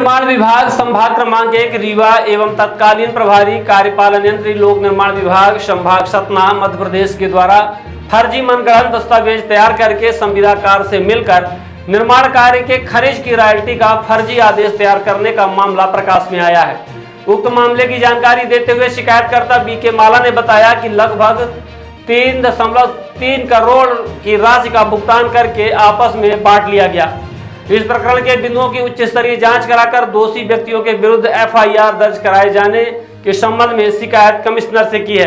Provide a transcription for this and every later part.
निर्माण विभाग संभाग क्रमांक 1 रीवा एवं तत्कालीन प्रभारी कार्यपालन यंत्री लोक निर्माण विभाग संभाग सतना मध्य प्रदेश के द्वारा फर्जी मनगढ़ंत दस्तावेज तैयार करके संविदाकार से मिलकर निर्माण कार्य के खर्च की रॉयल्टी का फर्जी आदेश तैयार करने का मामला प्रकाश में आया है। उक्त मामले की जानकारी देते हुए शिकायतकर्ता बीके माला ने बताया कि लगभग 3.3 करोड़ की राशि का भुगतान करके आपस में बांट लिया गया। इस प्रकरण के बिंदुओं की उच्च स्तरीय जांच कराकर दोषी व्यक्तियों के विरुद्ध एफआईआर दर्ज कराए जाने के संबंध में शिकायत कमिश्नर से की है।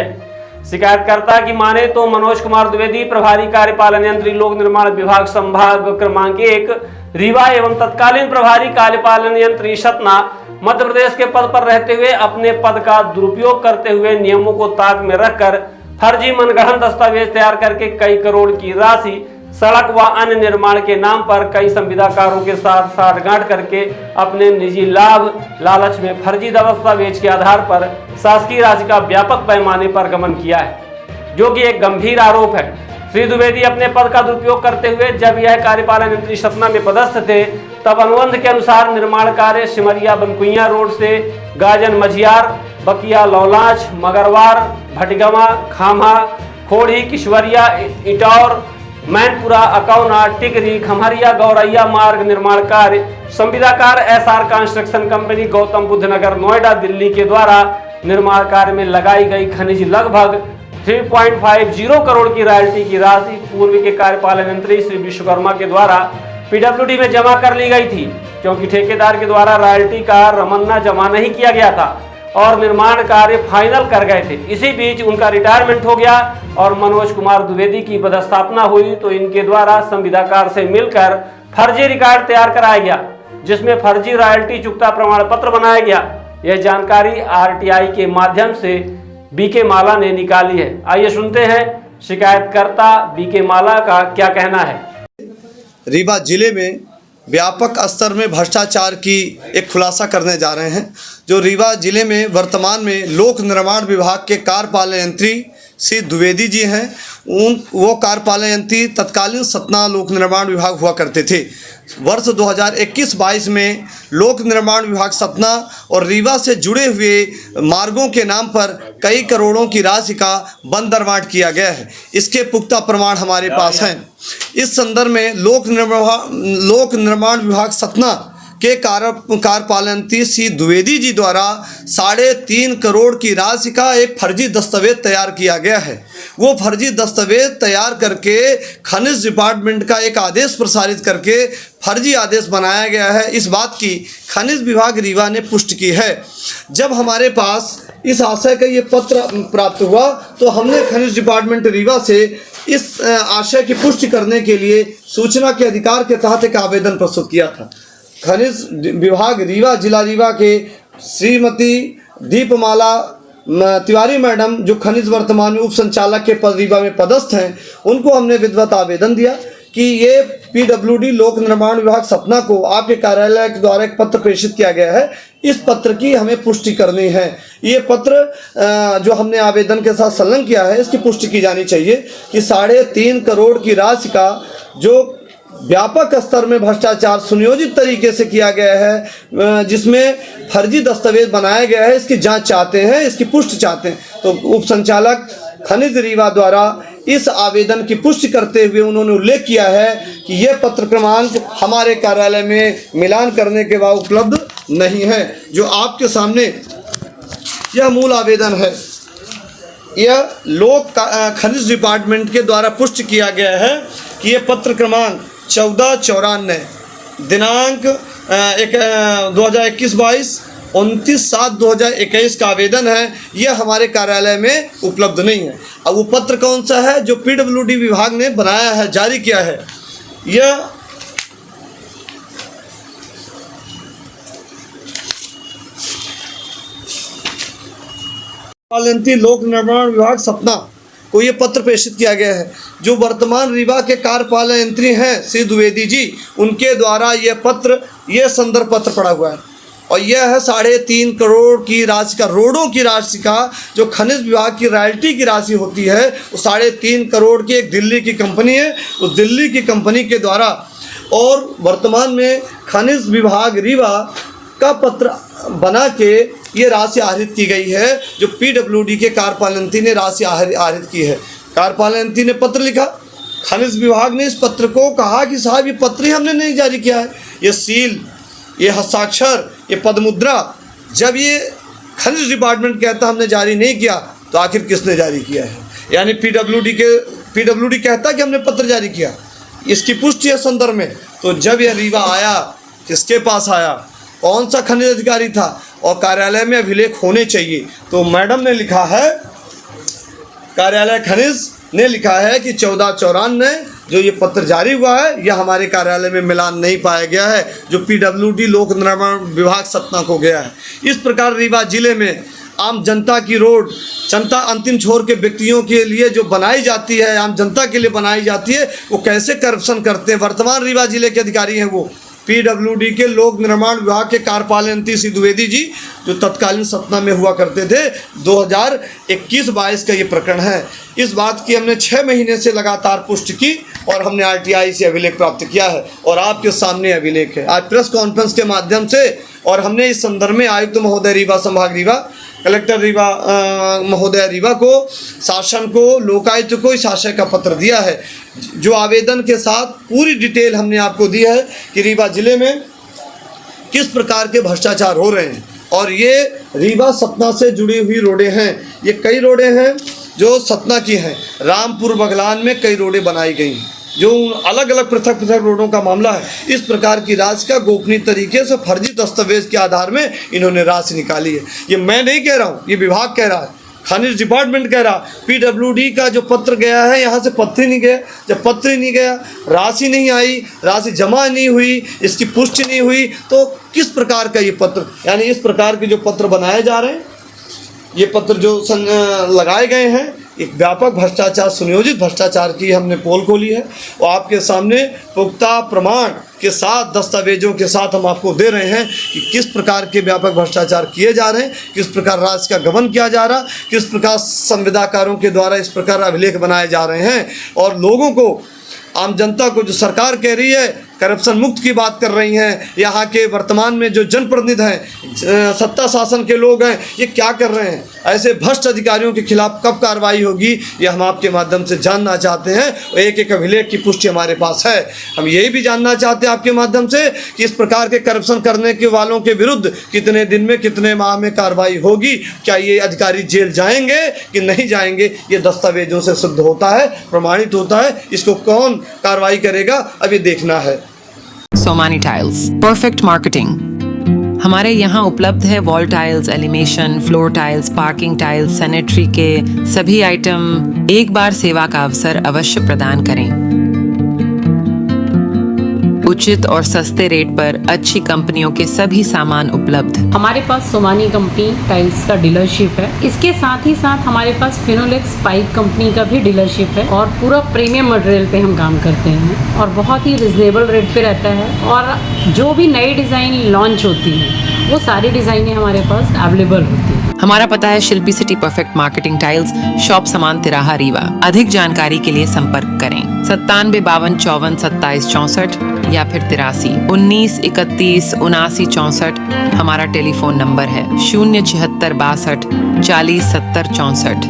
शिकायतकर्ता की माने तो मनोज कुमार द्विवेदी प्रभारी कार्यपालन यंत्री लोक निर्माण विभाग संभाग क्रमांक 1 रीवा एवं तत्कालीन प्रभारी कार्यपालन यंत्री सतना मध्य प्रदेश के पद पर रहते हुए अपने पद का दुरुपयोग करते हुए नियमों को ताक में रखकर फर्जी मनगढ़ंत दस्तावेज तैयार करके कई करोड़ की राशि सड़क व अन्य निर्माण के नाम पर कई संविदाकारों के साथ साठगांठ करके अपने निजी लाभ लालच में फर्जी दस्तावेज के आधार पर शासकीय राशि का व्यापक पैमाने पर गमन किया है, जो कि एक गंभीर आरोप है। श्री द्विवेदी अपने पद का दुरुपयोग करते हुए जब यह कार्यपालन यंत्री सतना में पदस्थ थे तब अनुबंध के अनुसार निर्माण कार्य सिमरिया बनकुइया रोड से गाजन मझियार बकिया लौलाच मगरवार भटगवा खामा खोड़ी किश्वरिया इटौर मैनपुरा अकौना टिकरी खमहरिया गौरैया मार्ग निर्माण कार्य संविदाकार SR construction company Gautam Buddh Nagar Noida Delhi के द्वारा निर्माण कार्य में लगाई गई खनिज लगभग 3.50 करोड़ की रॉयल्टी की राशि पूर्व के कार्यपालन यंत्री श्री विश्वकर्मा के द्वारा पीडब्ल्यूडी में जमा कर ली गई थी, क्योंकि ठेकेदार के द्वारा रॉयल्टी का रमन्ना जमा नहीं किया गया था और निर्माण कार्य फाइनल कर गए थे। इसी बीच उनका रिटायरमेंट हो गया और मनोज कुमार द्विवेदी की पदस्थापना हुई तो इनके द्वारा संविदाकार से मिलकर फर्जी रिकॉर्ड तैयार कराया गया, जिसमें फर्जी रॉयल्टी चुकता प्रमाण पत्र बनाया गया। यह जानकारी आरटीआई के माध्यम से बीके माला ने निकाली है। आइए सुनते हैं शिकायतकर्ता बीके माला का क्या कहना है। रीवा जिले में व्यापक स्तर में भ्रष्टाचार की एक खुलासा करने जा रहे हैं। जो रीवा जिले में वर्तमान में लोक निर्माण विभाग के कार्यपालन यंत्री श्री द्विवेदी जी हैं, वो कार्यपालन यंत्री तत्कालीन सतना लोक निर्माण विभाग हुआ करते थे। वर्ष 2021-22 में लोक निर्माण विभाग सतना और रीवा से जुड़े हुए मार्गों के नाम पर कई करोड़ों की राशि का बंदरबांट किया गया है। इसके पुख्ता प्रमाण हमारे पास हैं। इस संदर्भ में लोक निर्माण विभाग सतना के कार्यपालन यंत्री श्री द्विवेदी जी द्वारा 3.5 करोड़ की राशि का एक फर्जी दस्तावेज तैयार किया गया है। वो फर्जी दस्तावेज तैयार करके खनिज डिपार्टमेंट का एक आदेश प्रसारित करके फर्जी आदेश बनाया गया है। इस बात की खनिज विभाग रीवा ने पुष्टि की है। जब हमारे पास इस आशय का ये पत्र प्राप्त हुआ तो हमने खनिज डिपार्टमेंट रीवा से इस आशय की पुष्टि करने के लिए सूचना के अधिकार के तहत एक आवेदन प्रस्तुत किया था। खनिज विभाग रीवा जिला रीवा के श्रीमती दीपमाला तिवारी मैडम, जो खनिज वर्तमान में उप संचालक के पद रीवा में पदस्थ हैं, उनको हमने विधिवत आवेदन दिया कि ये पीडब्ल्यूडी लोक निर्माण विभाग सतना को आपके कार्यालय के द्वारा एक पत्र प्रेषित किया गया है, इस पत्र की हमें पुष्टि करनी है। ये पत्र जो हमने आवेदन के साथ संलग्न किया है, इसकी पुष्टि की जानी चाहिए कि 3.5 करोड़ की राशि का जो व्यापक स्तर में भ्रष्टाचार सुनियोजित तरीके से किया गया है, जिसमें फर्जी दस्तावेज बनाया गया है, इसकी जांच चाहते हैं, इसकी पुष्टि चाहते हैं। तो उप संचालक खनिज रीवा द्वारा इस आवेदन की पुष्टि करते हुए उन्होंने उल्लेख किया है कि यह पत्र क्रमांक हमारे कार्यालय में मिलान करने के बाद उपलब्ध नहीं है। जो आपके सामने यह मूल आवेदन है, यह लोक खनिज डिपार्टमेंट के द्वारा पुष्टि किया गया है कि यह पत्र क्रमांक 1494 दिनांक 2021-22 29/7/2021 का आवेदन है। यह हमारे कार्यालय में उपलब्ध नहीं है। अब वो पत्र कौन सा है जो पीडब्ल्यूडी विभाग ने बनाया है, जारी किया है? यह लोक निर्माण विभाग सतना को ये पत्र प्रेषित किया गया है। जो वर्तमान रीवा के कार्यपालन यंत्री हैं श्री द्विवेदी जी, उनके द्वारा ये पत्र, ये संदर्भ पत्र पड़ा हुआ है और यह है 3.5 करोड़ की राशि का, रोडों की राशि का, जो खनिज विभाग की रॉयल्टी की राशि होती है, वो 3.5 करोड़ की एक दिल्ली की कंपनी है, उस दिल्ली की कंपनी के द्वारा। और वर्तमान में खनिज विभाग रीवा का पत्र बना के ये राशि आहरित की गई है, जो पीडब्ल्यूडी के कार्यपालन मंत्री ने राशि आहरित की है। कार्यपालन मंत्री ने पत्र लिखा, खनिज विभाग ने इस पत्र को कहा कि साहब ये पत्र ही हमने नहीं जारी किया है, ये सील, ये हस्ताक्षर, ये पदमुद्रा, जब ये खनिज डिपार्टमेंट कहता हमने जारी नहीं किया तो आखिर किसने जारी किया है? यानी पीडब्ल्यूडी कहता कि हमने पत्र जारी किया, इसकी पुष्टि है संदर्भ में। तो जब यह रीवा आया, किसके पास आया, कौन सा खनिज अधिकारी था, और कार्यालय में अभिलेख होने चाहिए। तो मैडम ने लिखा है, कार्यालय खनिज ने लिखा है कि 14/94 जो ये पत्र जारी हुआ है यह हमारे कार्यालय में मिलान नहीं पाया गया है, जो पीडब्ल्यूडी लोक निर्माण विभाग सतना को गया है। इस प्रकार रीवा जिले में आम जनता की रोड, जनता अंतिम छोर के व्यक्तियों के लिए जो बनाई जाती है, आम जनता के लिए बनाई जाती है, वो कैसे करप्शन करते हैं। वर्तमान रीवा जिले के अधिकारी हैं वो पीडब्ल्यूडी के लोक निर्माण विभाग के कार्यपालन मंत्री श्री द्विवेदी जी, जो तत्कालीन सतना में हुआ करते थे। 2021-22 का ये प्रकरण है। इस बात की हमने 6 महीने से लगातार पुष्टि की और हमने आरटीआई से अभिलेख प्राप्त किया है और आपके सामने अभिलेख है आज प्रेस कॉन्फ्रेंस के माध्यम से। और हमने इस संदर्भ में आयुक्त महोदय रीवा, संभाग रीवा, कलेक्टर रीवा महोदय रीवा को, शासन को, लोकायुक्त को इस आशय का पत्र दिया है, जो आवेदन के साथ पूरी डिटेल हमने आपको दी है कि रीवा जिले में किस प्रकार के भ्रष्टाचार हो रहे हैं। और ये रीवा सतना से जुड़ी हुई रोडें हैं, ये कई रोडें हैं जो सतना की हैं। रामपुर बगलान में कई रोडें बनाई गई हैं, जो अलग अलग पृथक पृथक रोडों का मामला है। इस प्रकार की राशि का गोपनीय तरीके से फर्जी दस्तावेज के आधार में इन्होंने राशि निकाली है। ये मैं नहीं कह रहा हूँ, ये विभाग कह रहा है, खनिज डिपार्टमेंट कह रहा। पीडब्ल्यूडी का जो पत्र गया है यहाँ से पत्र ही नहीं गया। जब पत्र ही नहीं गया, राशि नहीं आई, राशि जमा नहीं हुई, इसकी पुष्टि नहीं हुई, तो किस प्रकार का ये पत्र, यानी इस प्रकार के जो पत्र बनाए जा रहे हैं, ये पत्र जो लगाए गए हैं, एक व्यापक भ्रष्टाचार, सुनियोजित भ्रष्टाचार की हमने पोल खोली है और आपके सामने पुख्ता प्रमाण के साथ, दस्तावेजों के साथ हम आपको दे रहे हैं कि किस प्रकार के व्यापक भ्रष्टाचार किए जा रहे हैं, किस प्रकार राशि का गबन किया जा रहा, किस प्रकार संविदाकारों के द्वारा इस प्रकार अभिलेख बनाए जा रहे हैं। और लोगों को, आम जनता को, जो सरकार कह रही है करप्शन मुक्त की बात कर रही हैं, यहाँ के वर्तमान में जो जनप्रतिनिधि हैं, सत्ता शासन के लोग हैं, ये क्या कर रहे हैं? ऐसे भ्रष्ट अधिकारियों के खिलाफ कब कार्रवाई होगी, ये हम आपके माध्यम से जानना चाहते हैं। और एक एक अभिलेख की पुष्टि हमारे पास है। हम यही भी जानना चाहते हैं आपके माध्यम से कि इस प्रकार के करप्शन करने के वालों के विरुद्ध कितने दिन में, कितने माह में कार्रवाई होगी, क्या ये अधिकारी जेल जाएंगे कि नहीं जाएंगे, ये दस्तावेजों से सिद्ध होता है, प्रमाणित होता है। इसको कौन कार्रवाई करेगा, अभी देखना है। Somani tiles, perfect marketing. हमारे यहाँ उपलब्ध है wall tiles, elevation, floor tiles, parking tiles, sanitary के सभी आइटम। एक बार सेवा का अवसर अवश्य प्रदान करें। उचित और सस्ते रेट पर अच्छी कंपनियों के सभी सामान उपलब्ध। हमारे पास सोमानी कंपनी टाइल्स का डीलरशिप है। इसके साथ ही साथ हमारे पास फिनोलेक्स पाइप कंपनी का भी डीलरशिप है और पूरा प्रीमियम मटेरियल पे हम काम करते हैं और बहुत ही रिजनेबल रेट पे रहता है। और जो भी नई डिज़ाइन लॉन्च होती है वो सारी डिज़ाइनें हमारे पास अवेलेबल होती है। हमारा पता है Shilpi city perfect marketing tiles, shop समान तिराहा रीवा। अधिक जानकारी के लिए संपर्क करें 97 52 54 27 64 या फिर 83 19 31 79 64। हमारा टेलीफोन नंबर है 076 62 40 70 64।